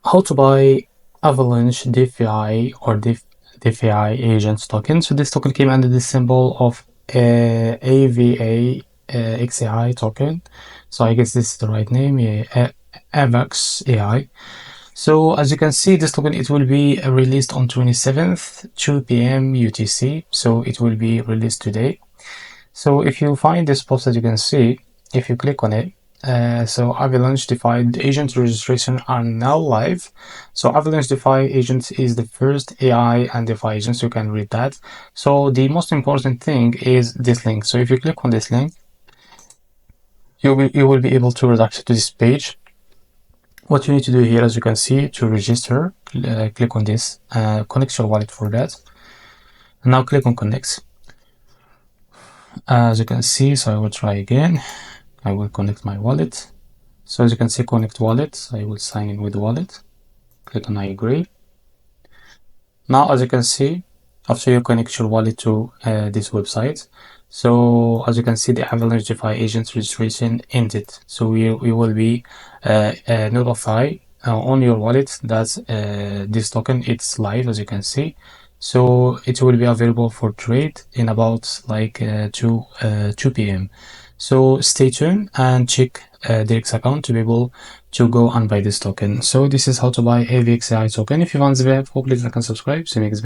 how to buy Avalanche DeFAI or DeFAI agents token. So this token came under the symbol of AIvaXAI token. So I guess this is the right name, AIvaxAI. So as you can see, this token, it will be released on 27th, 2 p.m. UTC. So it will be released today. So if you find this post, as you can see, if you click on it, so Avalanche DeFi agent registration are now live. So Avalanche DeFi agent is the first AI and DeFi agent, so you can read that. So the most important thing is this link. So if you click on this link, you will be able to redirect to this page. What you need to do here, as you can see, to register, click on this, connect your wallet for that. And now click on connect. As you can see, so I will try again. I will connect my wallet. So as you can see, connect wallet. I will sign in with wallet. Click on I agree. Now, as you can see, after you connect your wallet to this website, so as you can see, the Avalanche DeFi agent registration ended. So we will be notified on your wallet that this token, it's live, as you can see. So it will be available for trade in about like 2 p.m. So stay tuned and check Derek's account to be able to go and buy this token. So this is how to buy AIvaxAI token. If you want the video, please like and subscribe. See you next video.